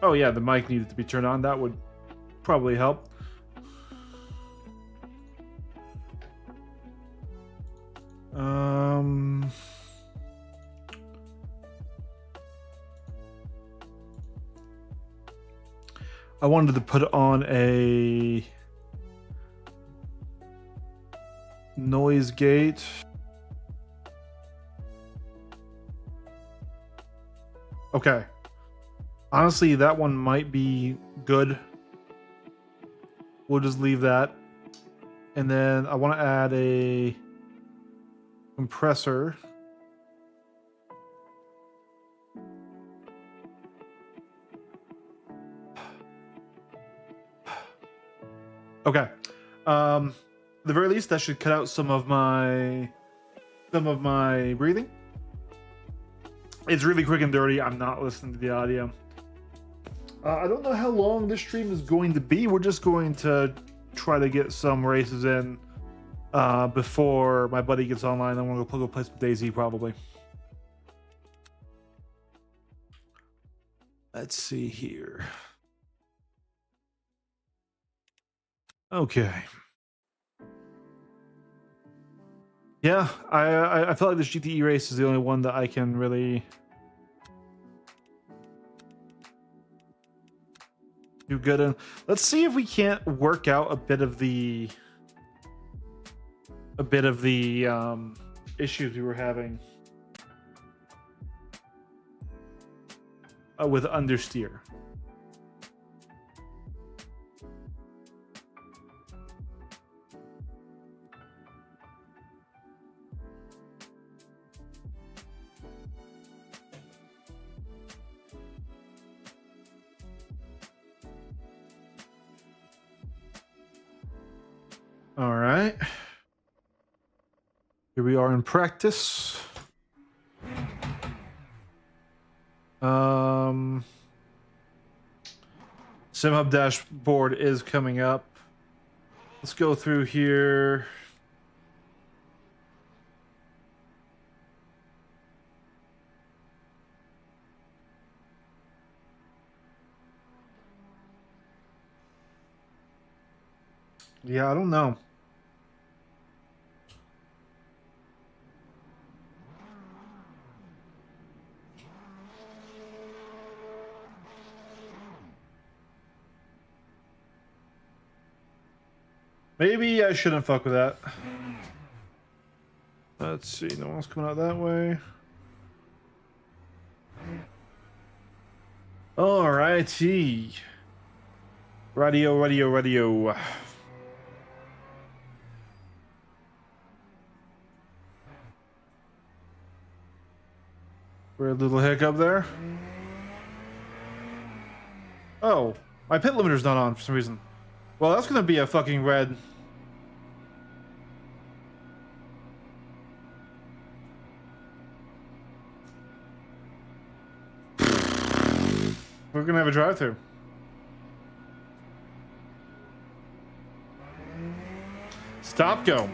Oh yeah, the mic needed to be turned on. That would probably help. I wanted to put on a noise gate. Okay. Honestly, that one might be good. We'll just leave that. And then I want to add a compressor. Okay. At the very least, that should cut out some of my breathing. It's really quick and dirty. I'm not listening to the audio. I don't know how long this stream is going to be. We're just going to try to get some races in before my buddy gets online. I'm going to go play some DayZ probably. Let's see here. Okay. Yeah, I feel like this GTE race is the only one that I can really do good in. Let's see if we can't work out a bit of the issues we were having with understeer. All right. Here we are in practice. SimHub dashboard is coming up. Let's go through here. Yeah, I don't know. Maybe I shouldn't fuck with that. Let's see, no one's coming out that way. Alrighty. Radio. We're a little hiccup there. Oh, my pit limiter's not on for some reason. Well, that's gonna be a fucking red. We're gonna have a drive-through. Stop, go.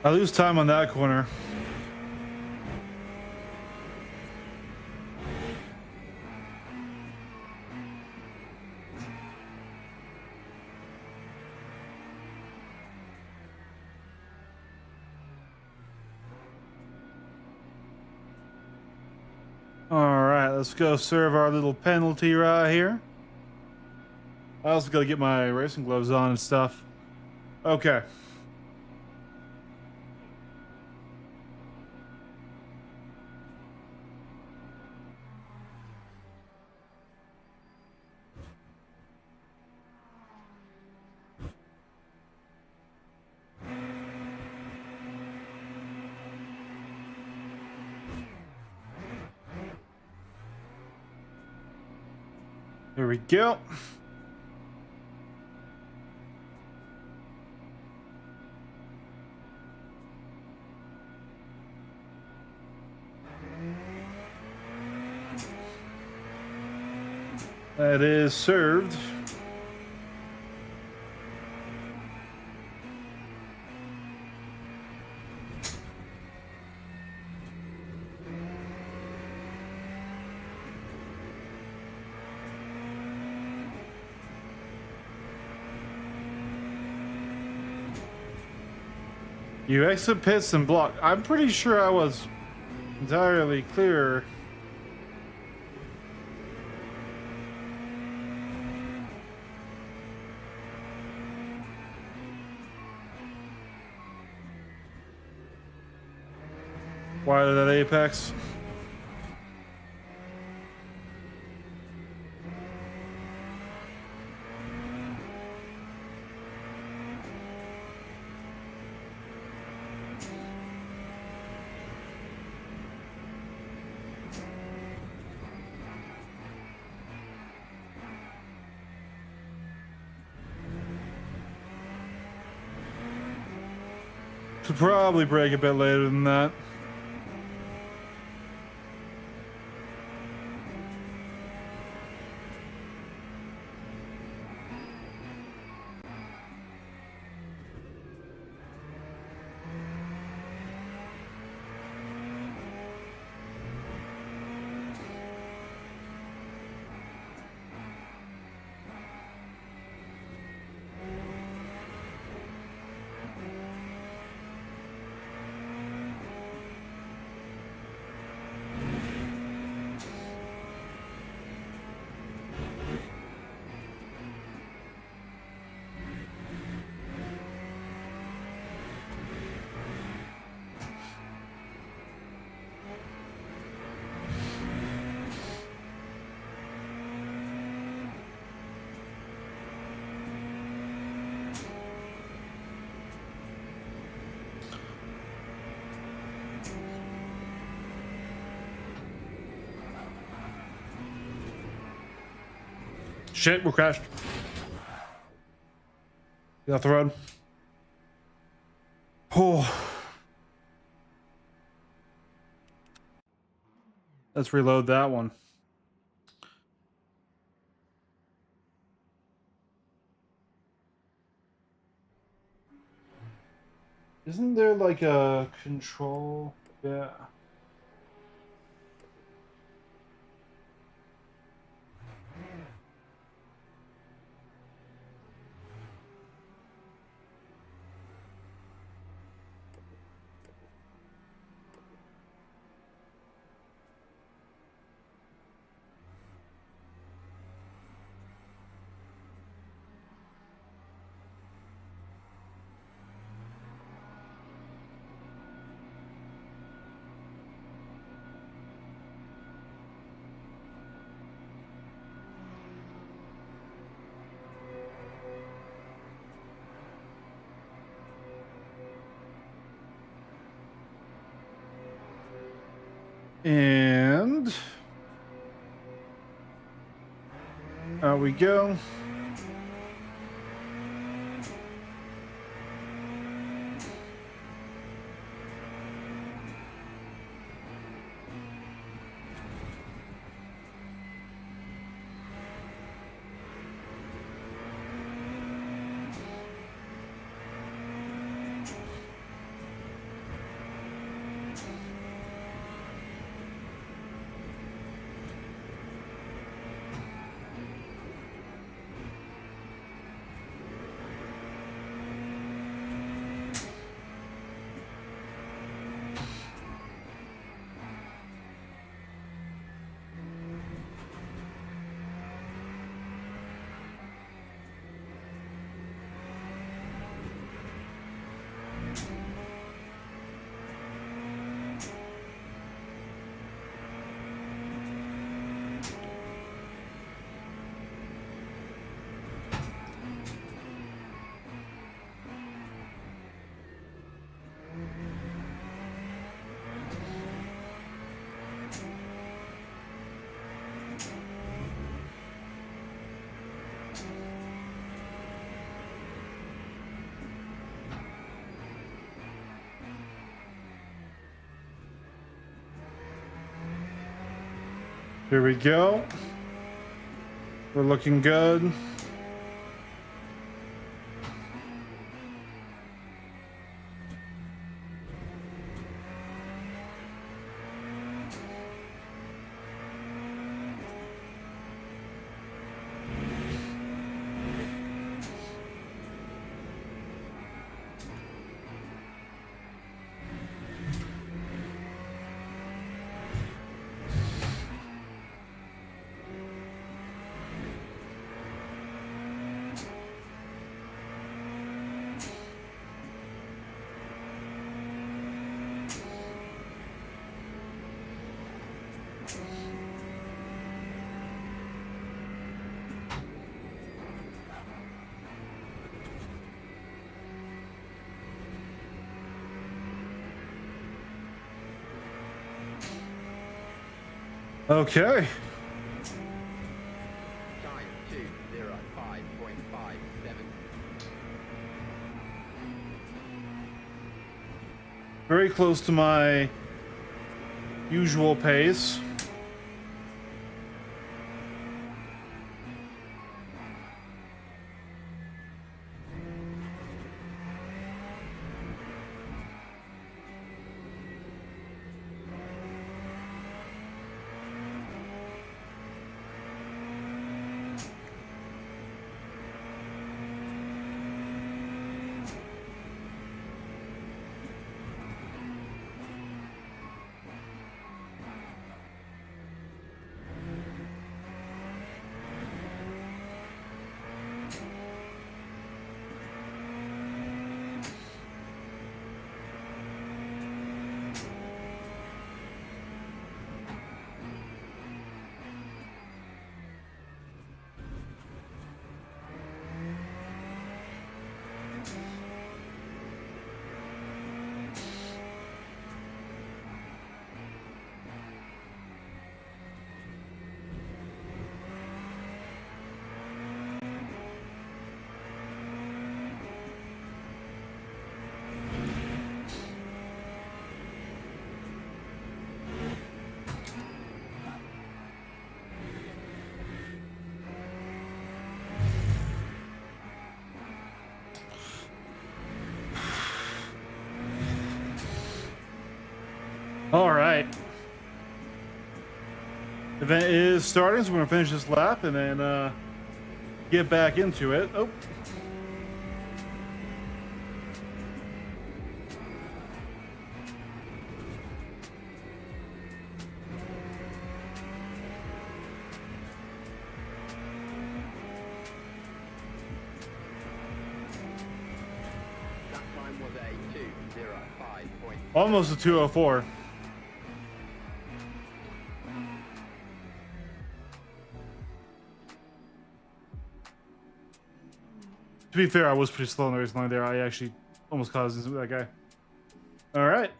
I lose time on that corner. All right, let's go serve our little penalty right here. I also got to get my racing gloves on and stuff. Okay. Here we go. That is served. You exit pits and block. I'm pretty sure I was entirely clear. Wide of that apex. Should probably break a bit later than that. Shit, we're crashed. Get off the road. Oh. Let's reload that one. Isn't there like a control? Yeah. And out we go. Here we go. We're looking good. Okay. Time 2:05.57. Very close to my usual pace. All right. Event is starting, so we're gonna finish this lap and then get back into it. Oh. That time was a 2:05. Almost a 2:04. To be fair, I was pretty slow in the race line there. I actually almost caused that guy. All right.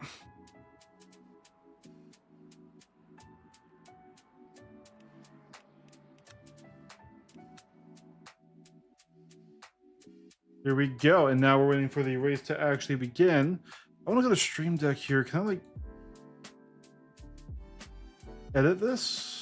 Here we go. And now we're waiting for the race to actually begin. I want to go to Stream Deck here. Can I like edit this?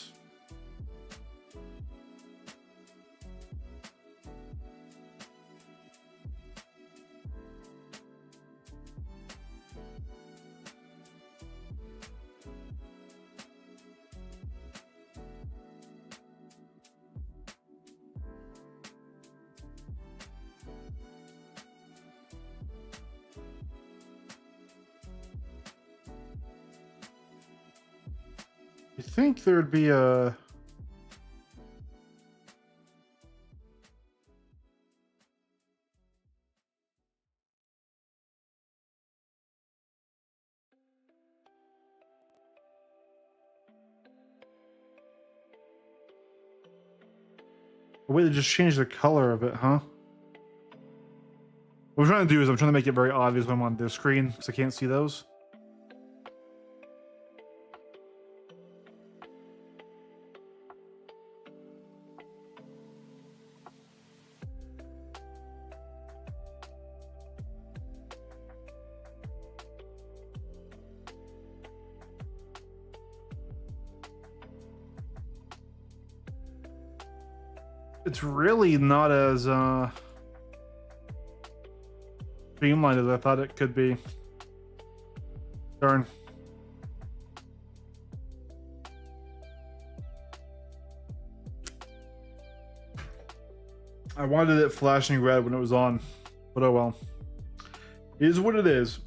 You think there'd be a way to just change the color of it, huh? What I'm trying to do is I'm trying to make it very obvious when I'm on this screen because I can't see those. it's really not as streamlined as I thought it could be. Darn. I wanted it flashing red when it was on, but oh well. It is what it is.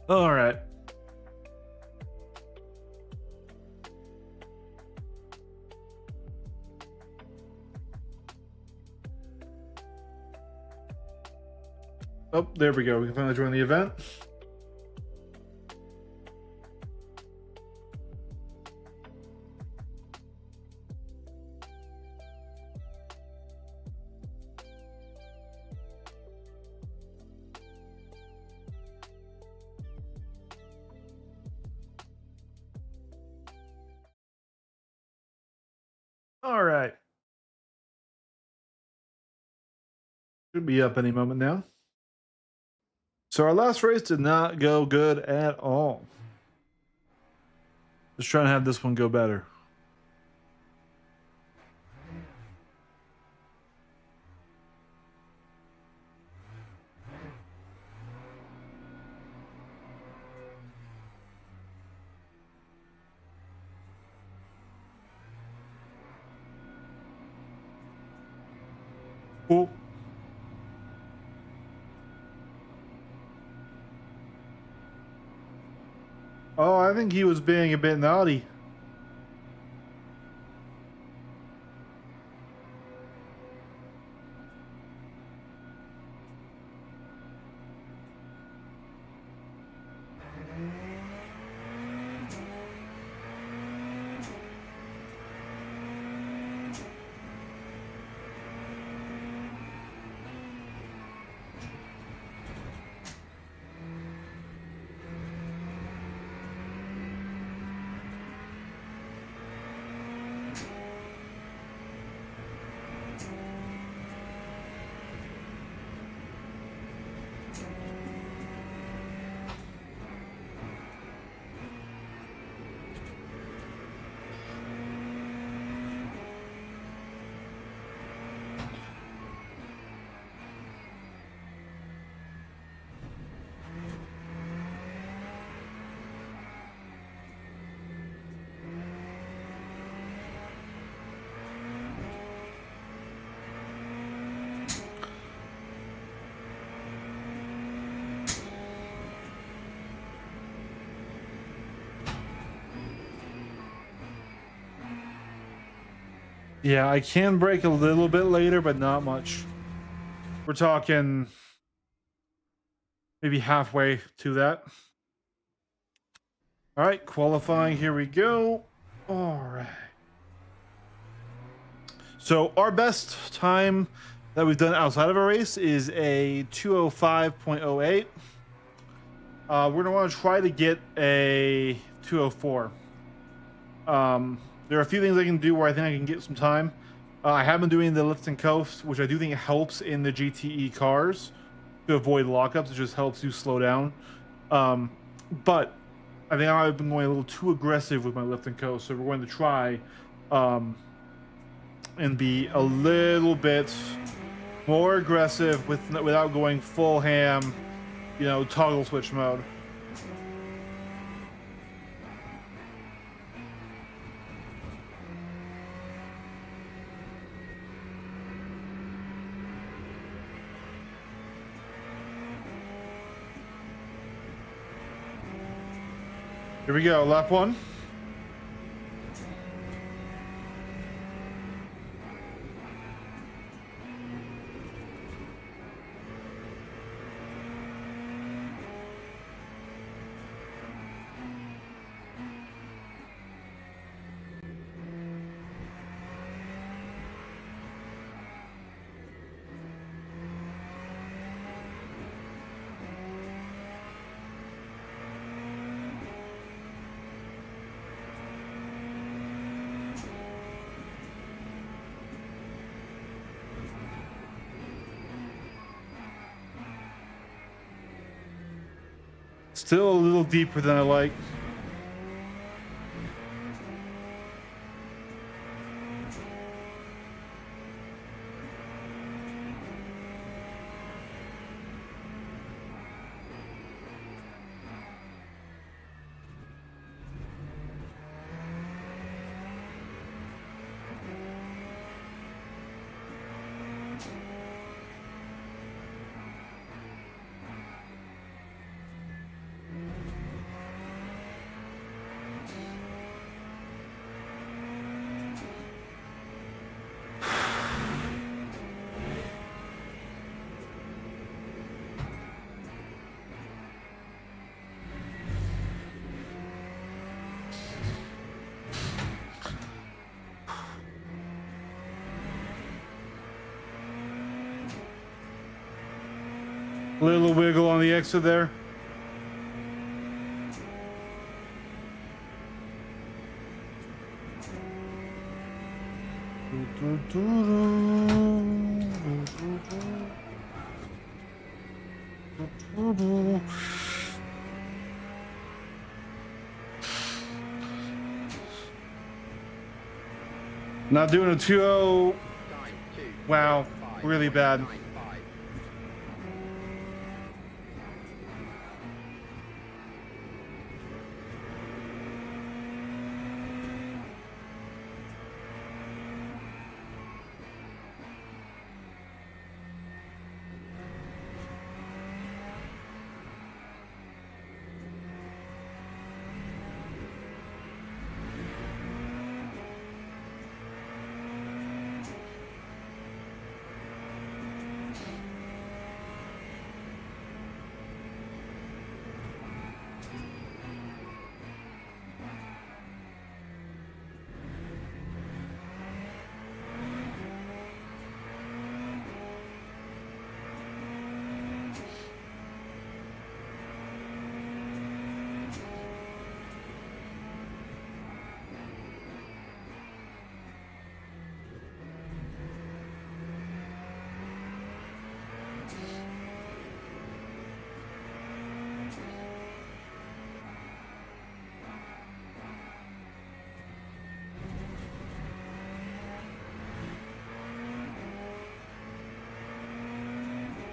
All right. Oh, there we go. We can finally join the event. All right. Should be up any moment now. So our last race did not go good at all. Just trying to have this one go better. Cool. Oh, I think he was being a bit naughty. Yeah, I can break a little bit later, but not much. We're talking maybe halfway to that. All right, qualifying, here we go. All right. So our best time that we've done outside of a race is a 2:05.08. We're gonna want to try to get a 2:04. There are a few things I can do where I think I can get some time. I have been doing the lift and coast, which I do think helps in the GTE cars to avoid lockups. It just helps you slow down. But I think I've been going a little too aggressive with my lift and coast, so we're going to try and be a little bit more aggressive without going full ham, you know, toggle switch mode. Here we go, lap one. Still a little deeper than I like. Little wiggle on the exit there. Not doing a 2-0. Wow, really bad.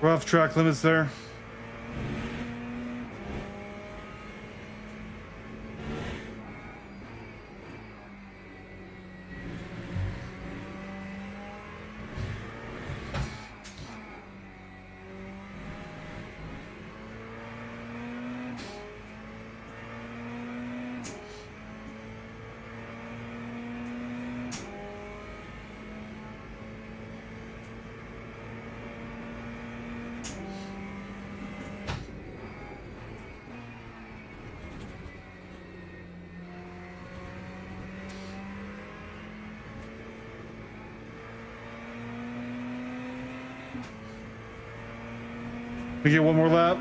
Rough track limits there. We get one more lap.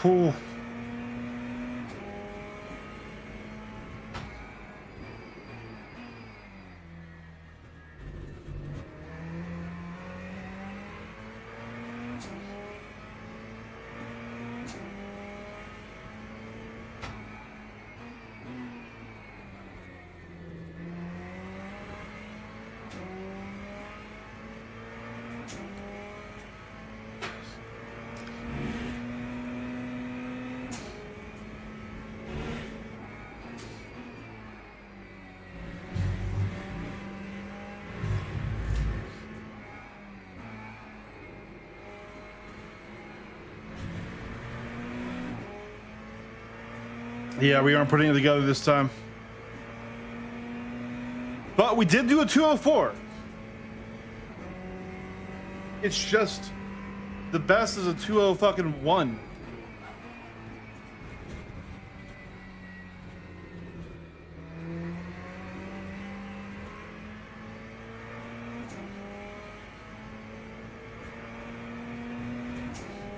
Cool. Yeah, we aren't putting it together this time. But we did do a 204. It's just the best is a 20 fucking 1.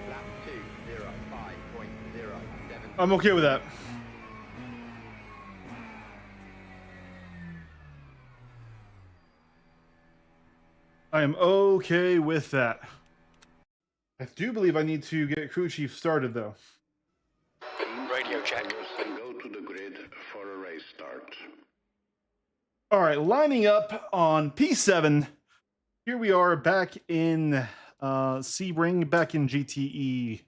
Lap 2:05.07. I'm okay with that. I am okay with that. I do believe I need to get crew chief started though. Radio check. Go to the grid for a race start. All right, lining up on P7. Here we are back in Sebring, back in GTE.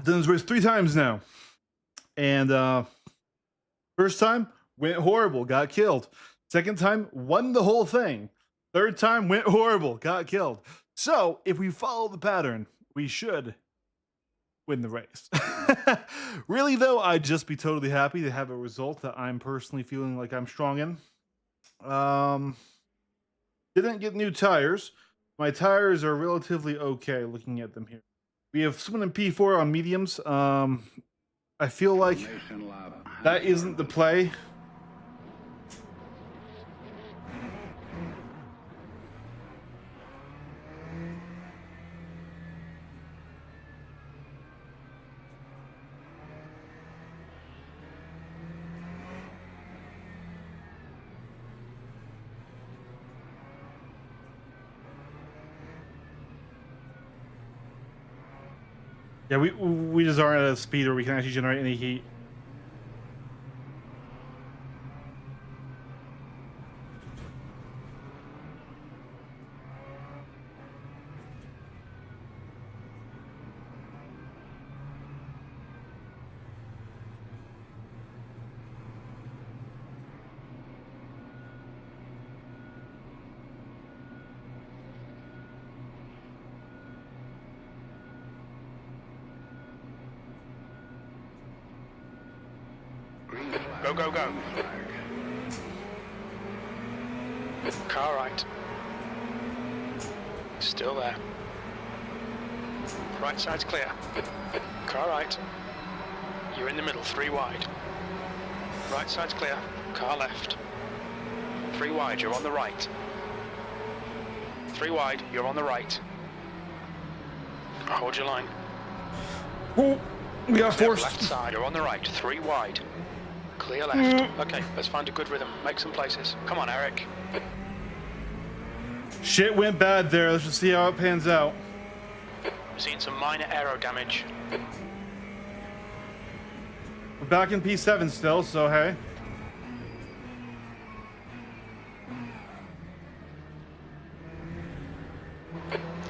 Done this race 3 times now. And first time, went horrible, got killed. Second time, won the whole thing. Third time, went horrible, got killed. So, if we follow the pattern, we should win the race. Really, though, I'd just be totally happy to have a result that I'm personally feeling like I'm strong in. Didn't get new tires. My tires are relatively okay looking at them here. We have someone in P4 on mediums. I feel like that isn't the play. Yeah, we just aren't at a speed where we can actually generate any heat. Go, go, go. Car right. Still there. Right side's clear. Car right. You're in the middle, 3 wide. Right side's clear. Car left. 3 wide, you're on the right. 3 wide, you're on the right. Hold your line. Oh, we got forced. Left side, you're on the right, 3 wide. Clear left. Okay, let's find a good rhythm. Make some places. Come on, Eric. Shit went bad there. Let's just see how it pans out. We're seeing some minor aero damage. We're back in P7 still, so hey.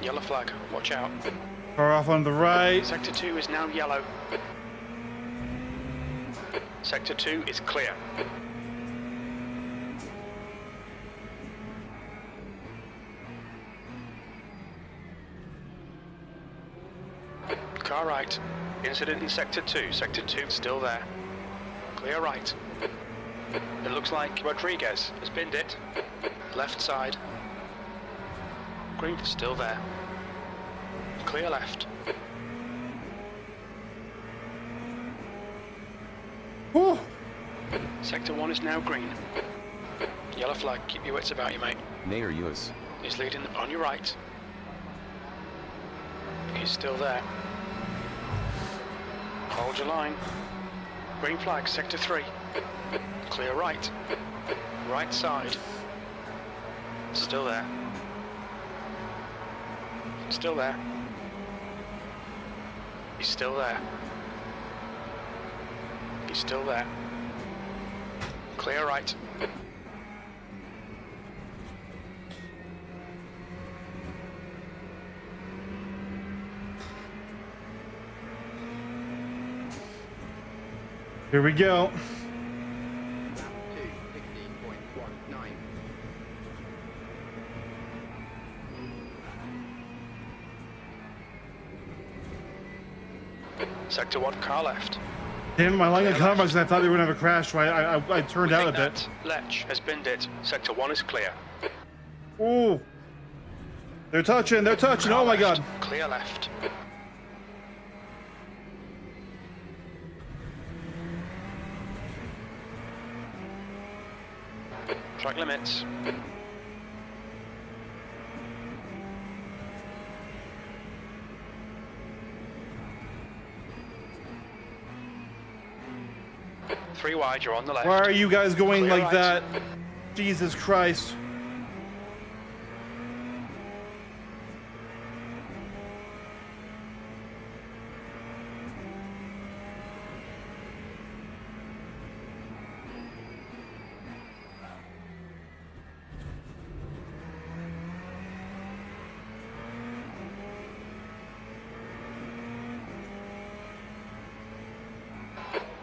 Yellow flag. Watch out. Far off on the right. Sector 2 is now yellow. Sector 2 is clear. Car right. Incident in Sector 2. Sector 2 still there. Clear right. It looks like Rodriguez has binned it. Left side. Green still there. Clear left. Whew. Sector 1 is now green. Yellow flag, keep your wits about you, mate. Mayor Yus. He's leading on your right. He's still there. Hold your line. Green flag, Sector 3. Clear right. Right side. Still there. Still there. He's still there. He's still there. Clear right. Here we go. Lap 2, 16.19. Sector 1, car left. Damn, my line of Clear coverage, left. and I thought they were gonna have a crash, so I turned out a bit. Lech has binned it. Sector 1 is clear. Ooh. They're touching, Car oh my left. god. Clear left. Track limits. Three wide, you're on the left. Why are you guys going Clear like right. that? Jesus Christ.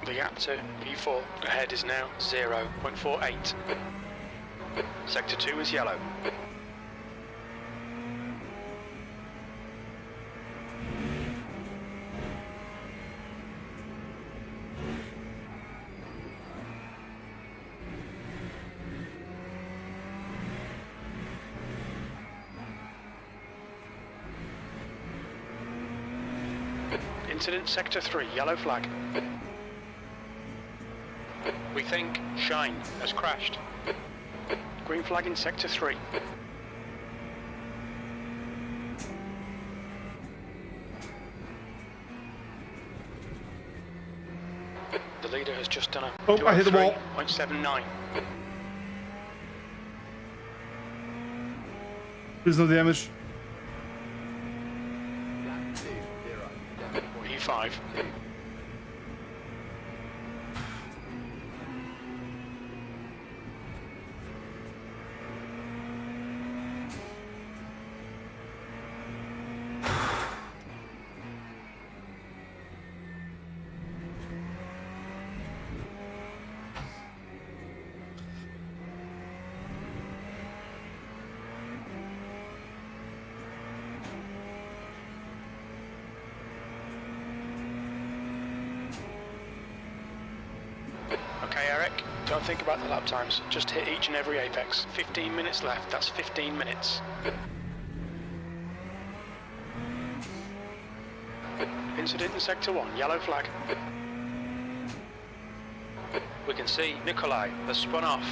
The gap to P4 ahead is now 0.48. Sector 2 is yellow. Incident Sector 3, yellow flag. We think Shine has crashed. Green flag in Sector 3. The leader has just done a Oh, I hit the wall. 203.79. There's no damage. Lap 20, E5. 7.2. Okay, Eric, don't think about the lap times. Just hit each and every apex. 15 minutes left, that's 15 minutes. Incident in Sector 1, yellow flag. We can see Nikolai has spun off.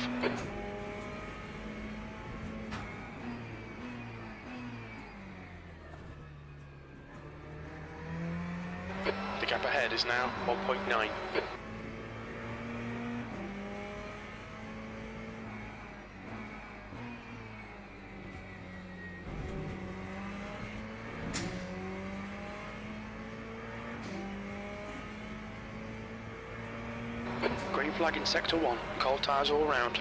The gap ahead is now 1.9. Green flag in Sector 1, cold tyres all round.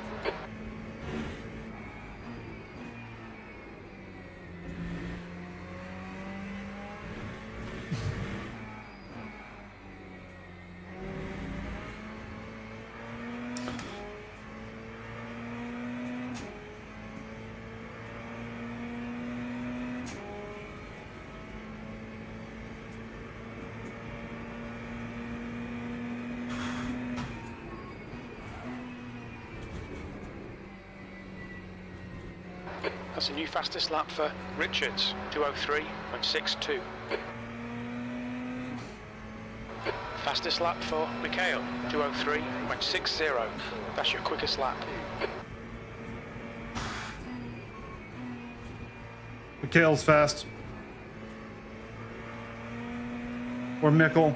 That's a new fastest lap for Richards, 203.62. Fastest lap for Mikhail, 203.60. That's your quickest lap. Mikhail's fast. Or Mikkel.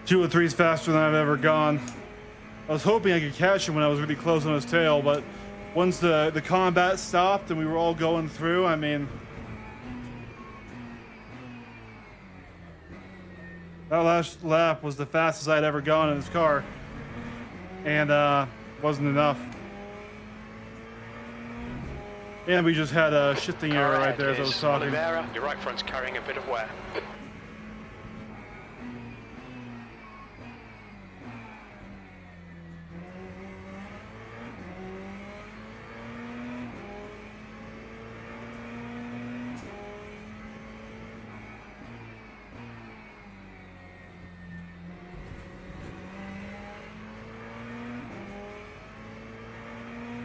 Two or three's faster than I've ever gone. I was hoping I could catch him when I was really close on his tail, but once the combat stopped and we were all going through, I mean, that last lap was the fastest I'd ever gone in his car, and wasn't enough. And we just had a shifting error right there as I was talking. Oliveira, your right front's carrying a bit of wear.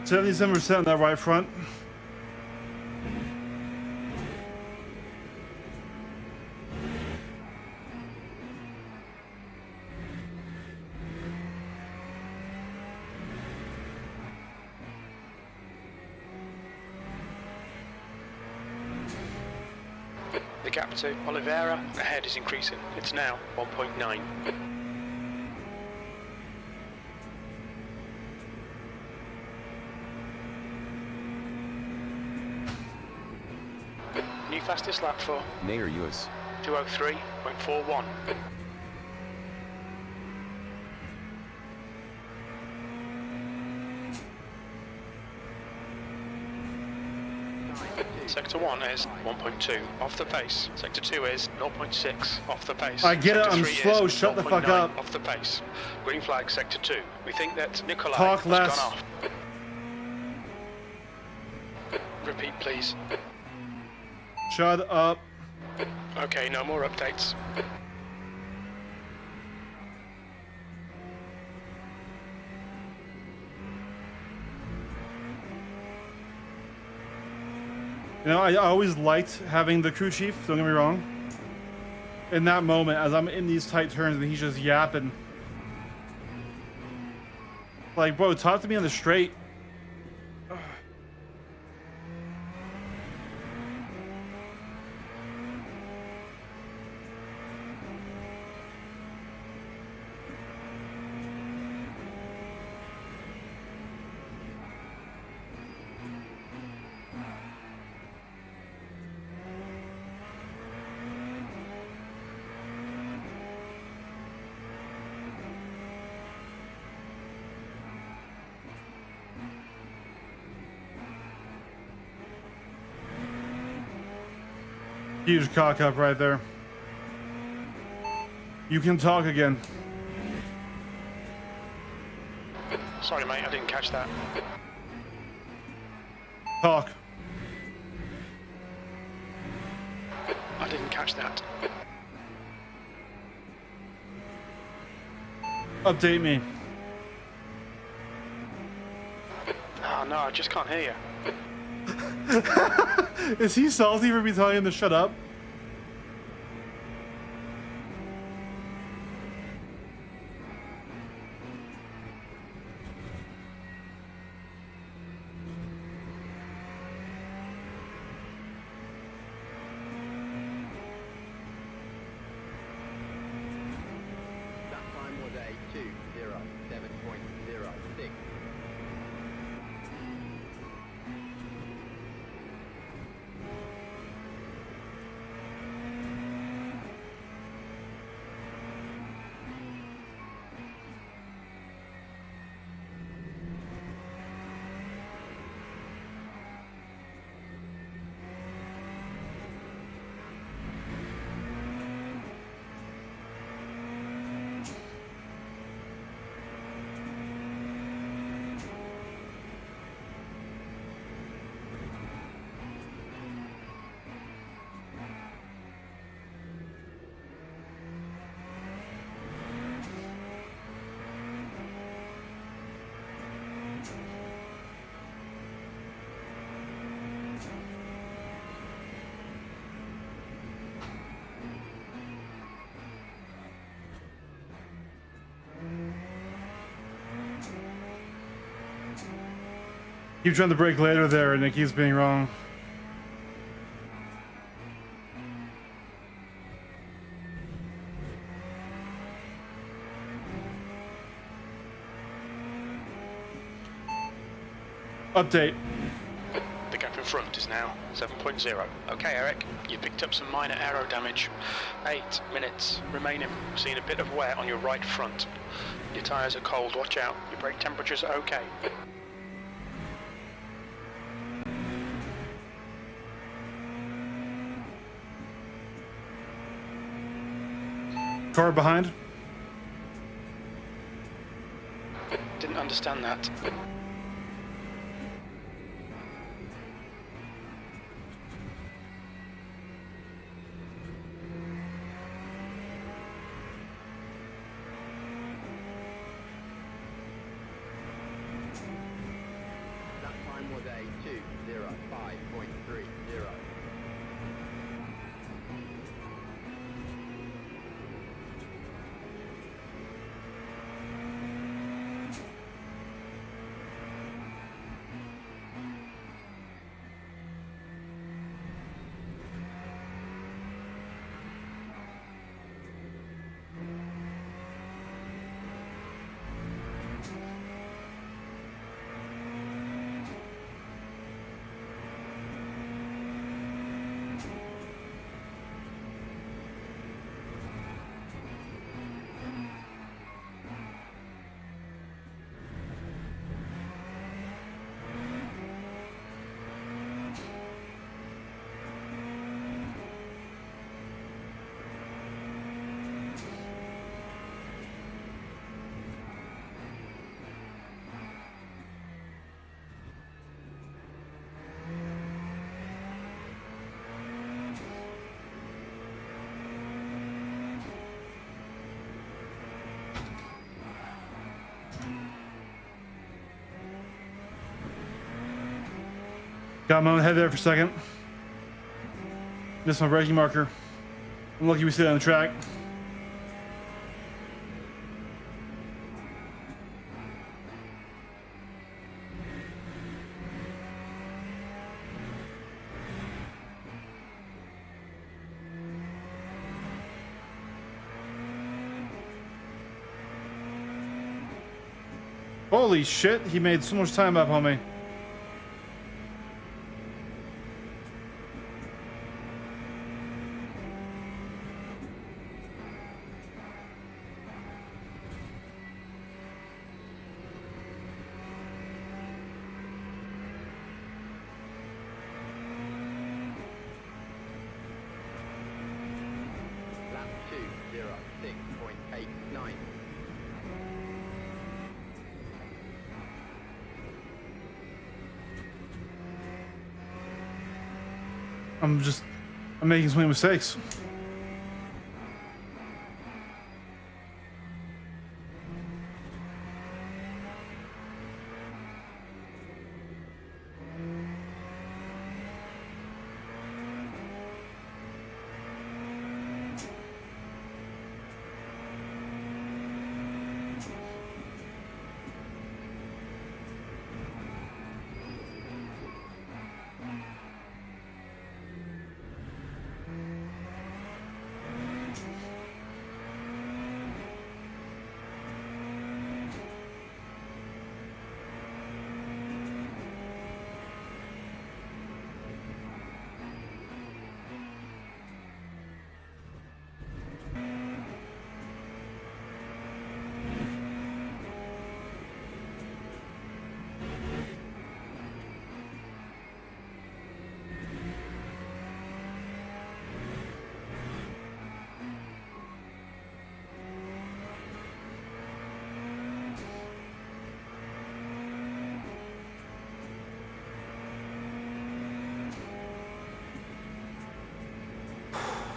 77% on that right front. The gap to Oliveira ahead is increasing. It's now 1.9. New fastest lap for Nair US. 2:03.41. Sector 1 is 1.2 off the pace. Sector 2 is 0.6 off the pace. I get it, Sector I'm 3 slow, is shut the fuck 0.9 up. off the pace. Green flag Sector 2. We think that Nikolai Talk has less. gone off. Repeat, please. Shut up. Okay, no more updates. You know, I always liked having the crew chief, don't get me wrong. In that moment, as I'm in these tight turns and he's just yapping. Like, bro, talk to me on the straight. Huge cock up right there. You can talk again. Sorry, mate, I didn't catch that. Talk. I didn't catch that. Update me. Oh, no, I just can't hear you. Is he salty for me telling him to shut up? That time was a 2:07.06. Keep trying to break later there and it keeps being wrong. Update. The gap in front is now 7.0. Okay, Eric, you picked up some minor aero damage. 8 minutes remaining. Seeing a bit of wear on your right front. Your tyres are cold, watch out. Your brake temperatures are okay. Car behind. Didn't understand that. Got my own head there for a second. Missed my braking marker. I'm lucky we stayed on the track. Holy shit, he made so much time up on me. Lap 206.89. I'm making so many mistakes.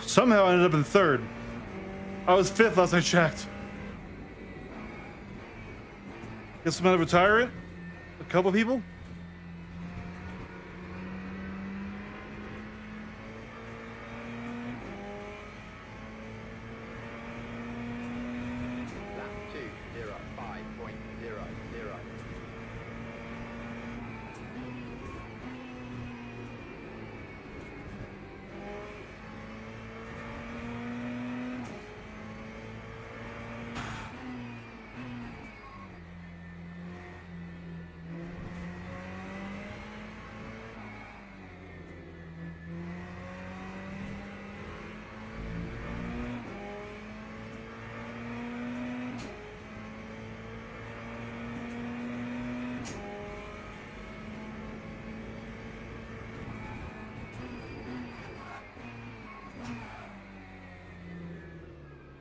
Somehow I ended up in third. I was fifth last I checked. Guess I'm gonna retire it? A couple people? Lap 205.00.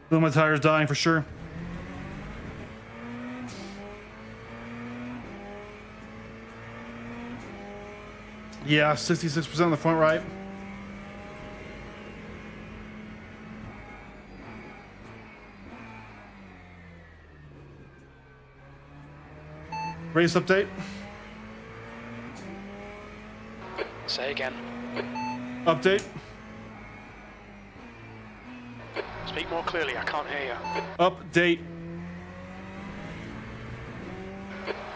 Feel my tires dying for sure. Yeah, 66% on the front right. Race update. Say again. Update. Speak more clearly, I can't hear you. Update.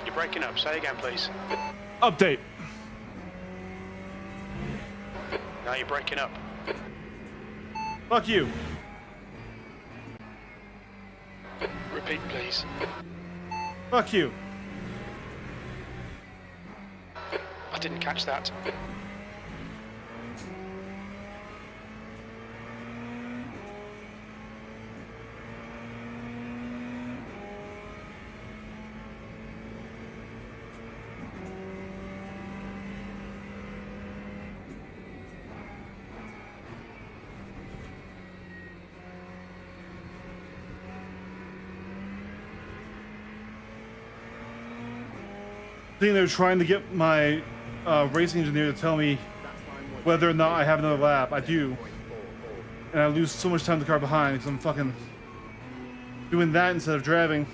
You're breaking up. Say again, please. Update. Now you're breaking up. Fuck you. Repeat, please. Fuck you. I didn't catch that. I think they're trying to get my racing engineer to tell me whether or not I have another lap. I do. And I lose so much time to the car behind because I'm fucking doing that instead of driving.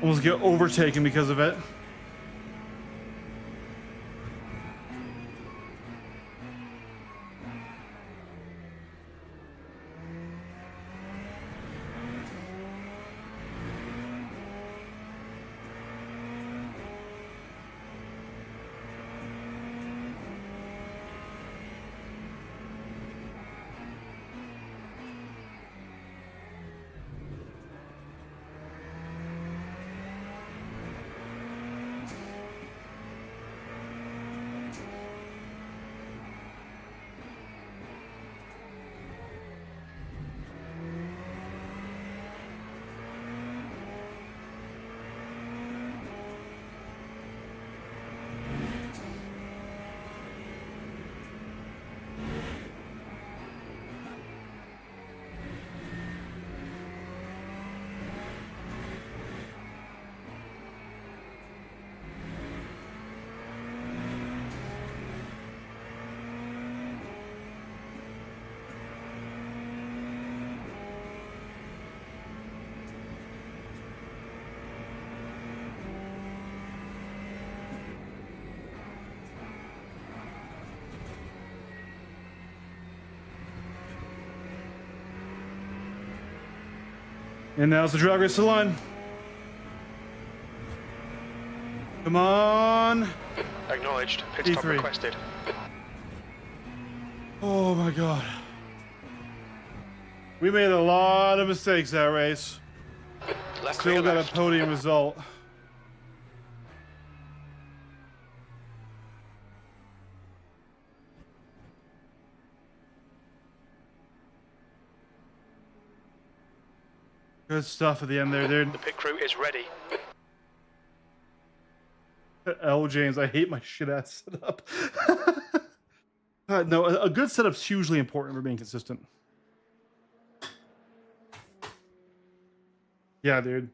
Almost get overtaken because of it. And now it's the drag race to the line. Come on. Acknowledged. Pit stop P3. requested. Oh my God. We made a lot of mistakes that race. Left Still rear got left. a podium result. Good stuff at the end there, dude. The pit crew is ready. L. James, I hate my shit ass setup. No, a good setup's hugely important for being consistent. Yeah, dude.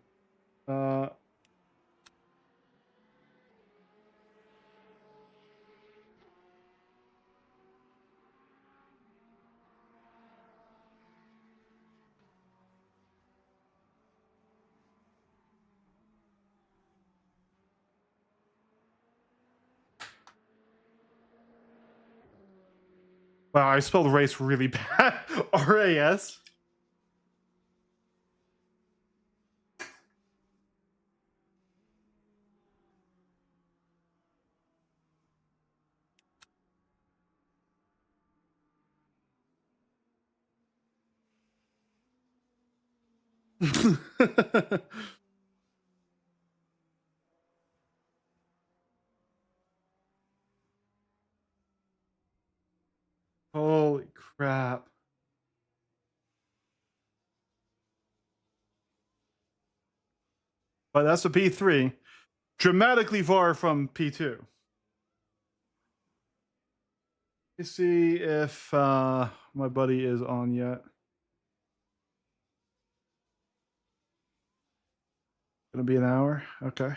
Wow, I spelled race really bad. RAS. Holy crap. But that's a P3. Dramatically far from P2. Let's see if my buddy is on yet. Gonna be an hour? Okay.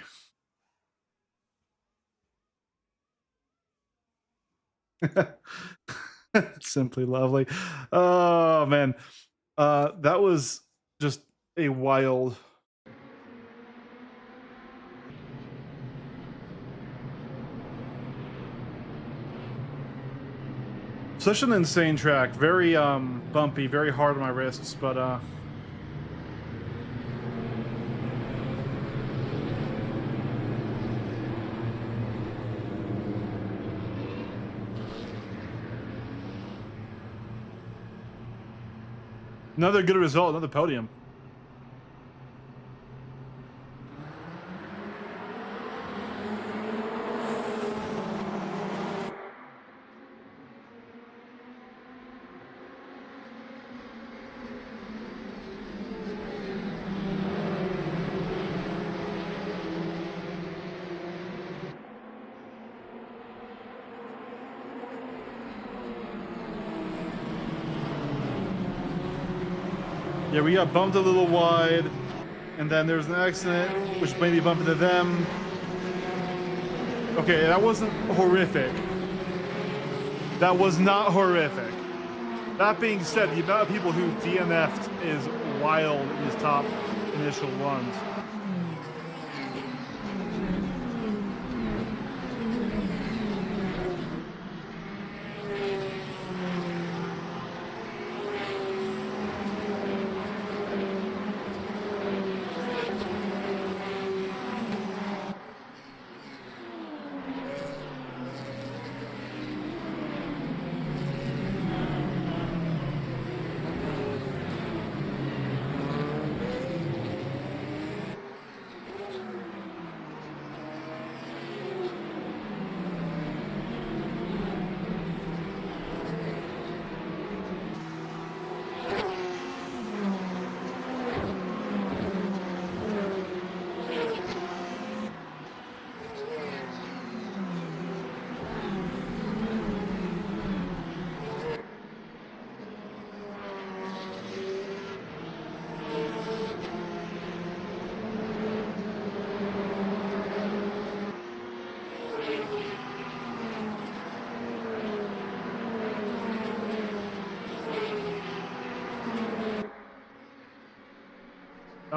Simply lovely. Oh man. That was just a wild. Such an insane track. Very bumpy, very hard on my wrists, but another good result, another podium. Yeah, we got bumped a little wide, and then there was an accident, which made me bump into them. Okay, that wasn't horrific. That was not horrific. That being said, the amount of people who DNF'd is wild in his top initial runs.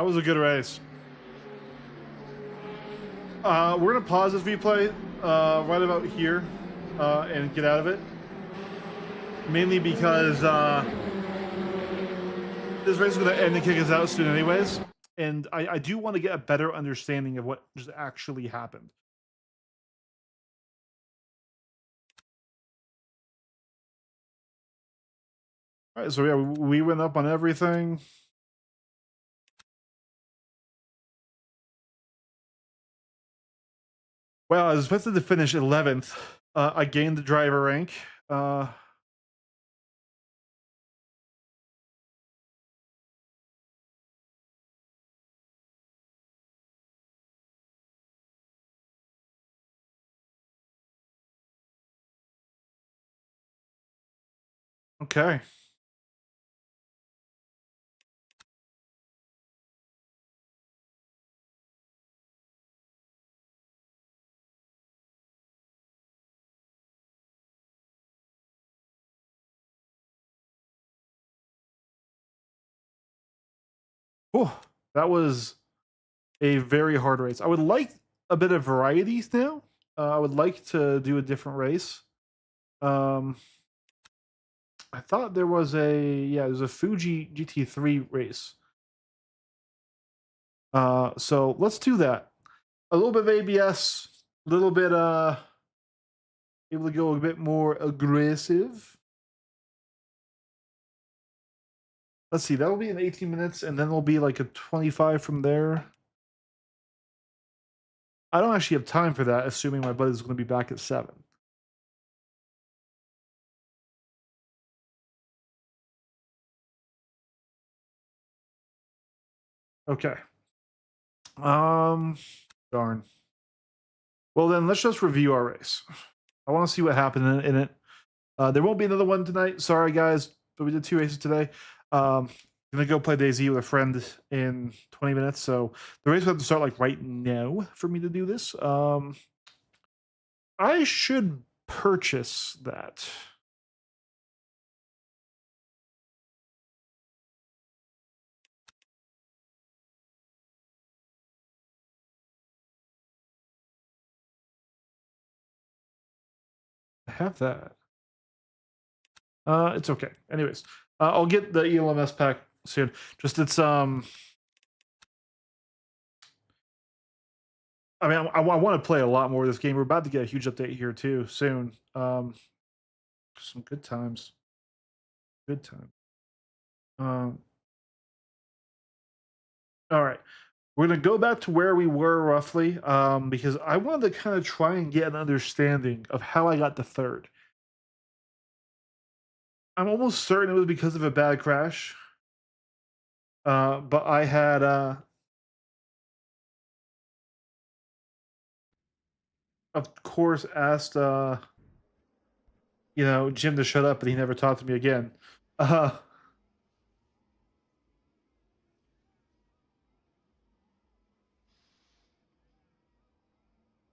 That was a good race. We're gonna pause this replay right about here and get out of it. Mainly because this race is gonna end and kick us out soon, anyways. And I do want to get a better understanding of what just actually happened. All right, so yeah, we went up on everything. Well, I was expected to finish 11th. I gained the driver rank. Okay. Oh, that was a very hard race. I would like a bit of variety now. I would like to do a different race. I thought there was there's a Fuji GT3 race. So let's do that. A little bit of ABS, a little bit able to go a bit more aggressive. Let's see, that'll be in 18 minutes, and then there'll be like a 25 from there. I don't actually have time for that, assuming my buddy's going to be back at 7. Okay. Darn. Well, then let's just review our race. I want to see what happened in it. There won't be another one tonight. Sorry, guys, but we did 2 races today. Gonna go play DayZ with a friend in 20 minutes, so the race will have to start like right now for me to do this. I should purchase that. I have that. It's okay. Anyways, I'll get the ELMS pack soon. Just it's I mean, I want to play a lot more of this game. We're about to get a huge update here too soon. Some good times. Good time. All right. We're gonna go back to where we were roughly, because I wanted to kind of try and get an understanding of how I got to 3rd. I'm almost certain it was because of a bad crash. But I had of course asked Jim to shut up, but he never talked to me again.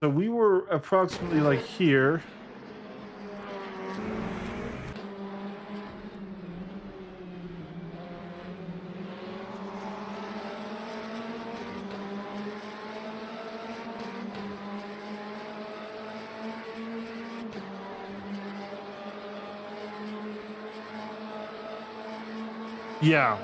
So we were approximately like here. Yeah.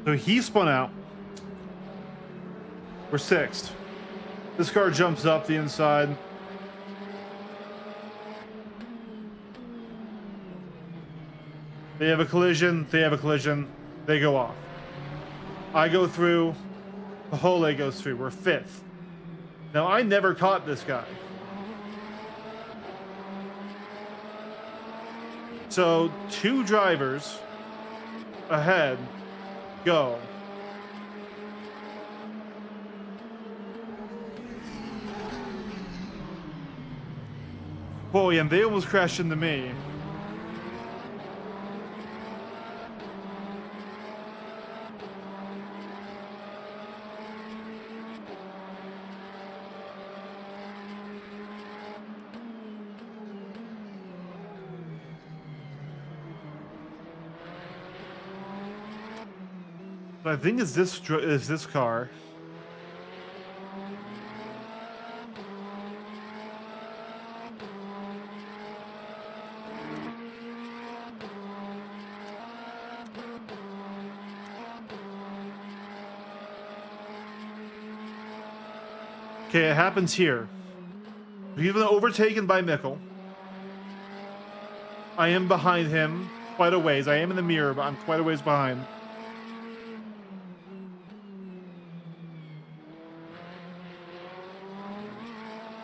So he spun out. We're 6th. This car jumps up the inside. They have a collision. They have a collision. They go off. I go through. The whole leg goes through. We're 5th. Now, I never caught this guy. So, 2 drivers ahead go. Boy, and they almost crashed into me. But I think it's this car. Okay, it happens here. He's been overtaken by Mickle. I am behind him quite a ways. I am in the mirror, but I'm quite a ways behind.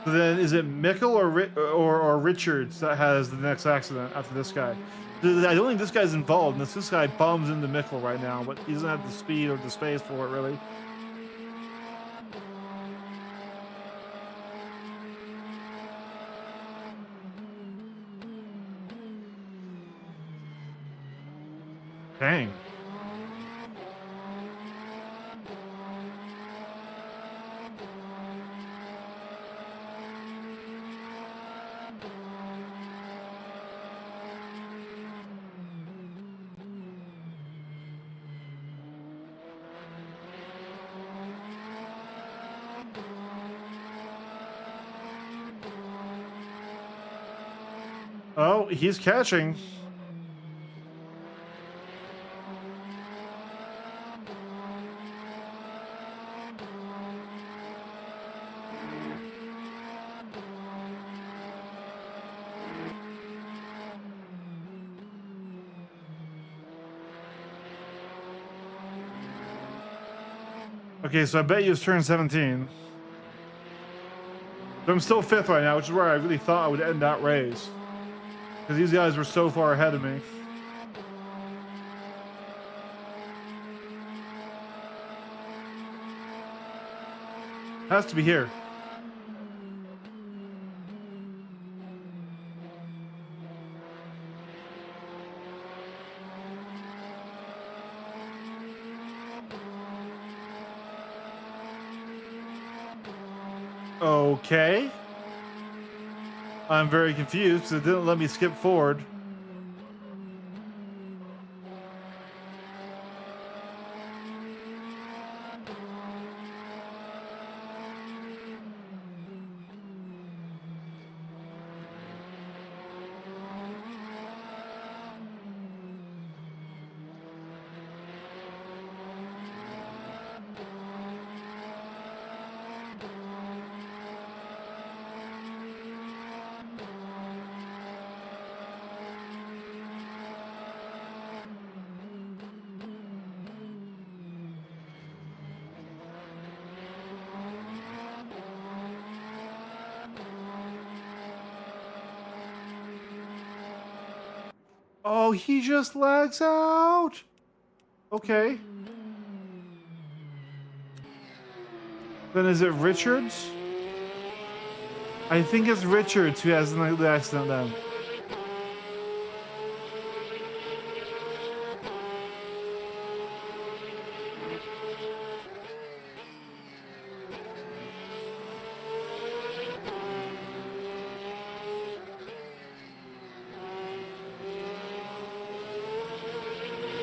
So then, is it Mickle or Richards that has the next accident after this guy? I don't think this guy's involved, unless this guy bums into Mickle right now, but he doesn't have the speed or the space for it, really. Dang. Oh, he's catching. Okay, so I bet you it's turn 17. But I'm still 5th right now, which is where I really thought I would end that race. Because these guys were so far ahead of me. Has to be here. Okay. I'm very confused because it didn't let me skip forward. Oh, he just lags out. Okay. Then is it Richards? I think it's Richards who has the accident then.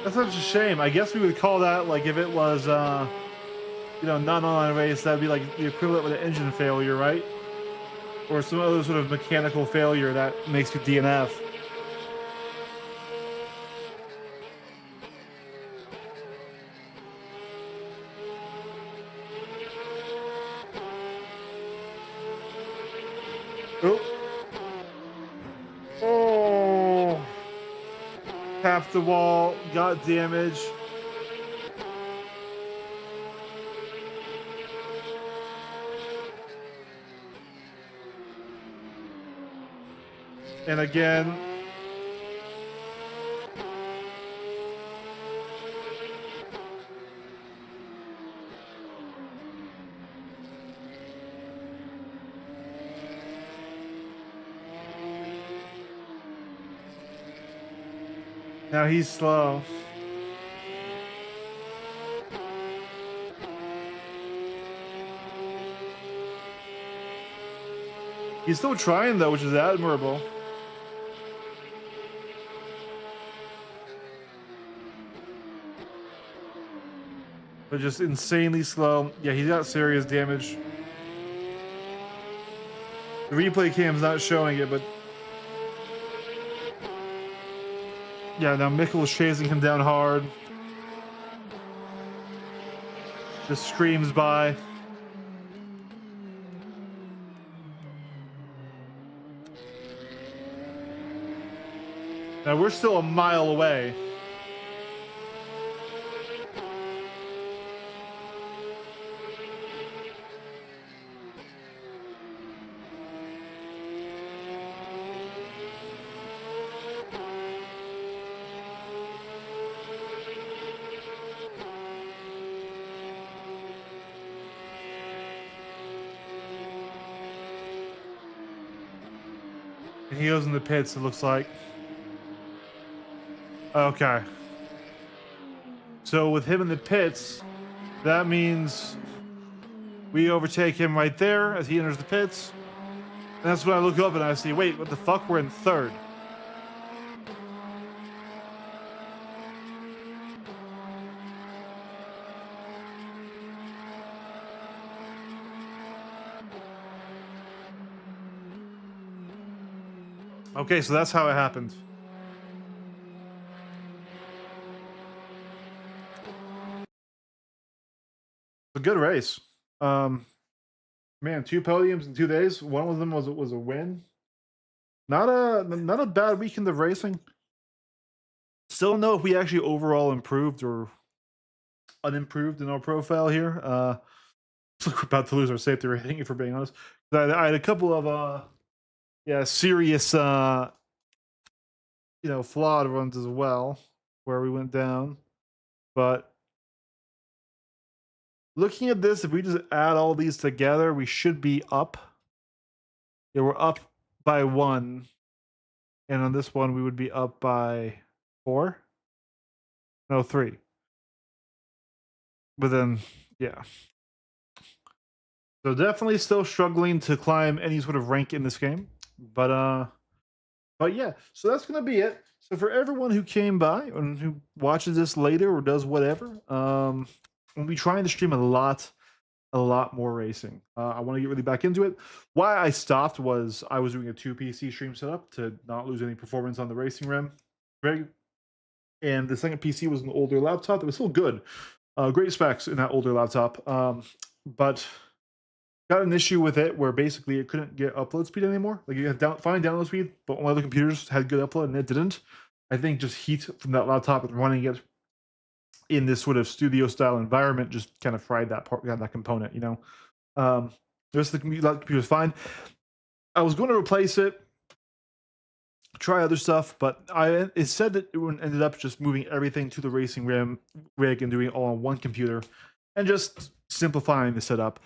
That's such a shame. I guess we would call that, like, if it was, you know, not an online race, that'd be like the equivalent with an engine failure, right? Or some other sort of mechanical failure that makes you DNF. Oh. Oh. Tapped the wall, got damage. And again. Now he's slow. He's still trying though, which is admirable. But just insanely slow. Yeah, he's got serious damage. The replay cam's not showing it, but yeah, now Mikkel's chasing him down hard. Just screams by. Now we're still a mile away. And he goes in the pits, it looks like. Okay. So with him in the pits, that means we overtake him right there as he enters the pits. And that's when I look up and I see, wait, what the fuck? We're in third. Okay, so that's how it happened. A good race. Man, 2 podiums in 2 days. One of them was a win. Not a bad weekend of racing. Still don't know if we actually overall improved or unimproved in our profile here. Looks like we're about to lose our safety rating, if we're being honest. I had a couple of serious flawed runs as well, where we went down. But looking at this, if we just add all these together, we should be up. Yeah, we're up by 1. And on this one, we would be up by 4. No, 3. But then, yeah. So definitely still struggling to climb any sort of rank in this game. But yeah, so that's gonna be it. So for everyone who came by and who watches this later or does whatever, we'll be trying to stream a lot more racing. I want to get really back into it. Why I stopped was I was doing a 2 PC stream setup to not lose any performance on the racing rig. And the second PC was an older laptop that was still good. Great specs in that older laptop. But got an issue with it where basically it couldn't get upload speed anymore. Like you had fine download speed, but one of the computers had good upload and it didn't. I think just heat from that laptop and running it in this sort of studio style environment just kind of fried that part, that component, the rest of the computer was fine. I was going to replace it, try other stuff, but it said that it ended up just moving everything to the racing rig and doing it all on one computer and just simplifying the setup.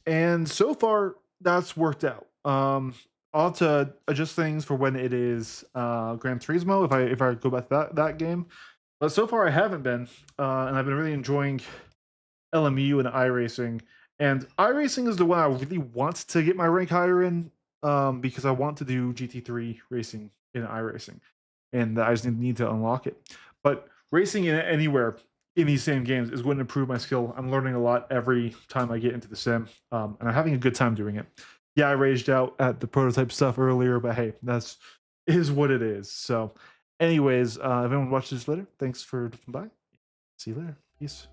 And so far that's worked out. I'll have to adjust things for when it is Gran Turismo if I go back to that game. But so far I haven't been, and I've been really enjoying LMU and iRacing. And iRacing is the one I really want to get my rank higher in, because I want to do GT3 racing in iRacing, and I just need to unlock it. But racing anywhere in these same games is going to improve my skill. I'm learning a lot every time I get into the sim, and I'm having a good time doing it. Yeah, I raged out at the prototype stuff earlier, but hey, is what it is. So anyways, if anyone watches this later, thanks for looking by. See you later. Peace.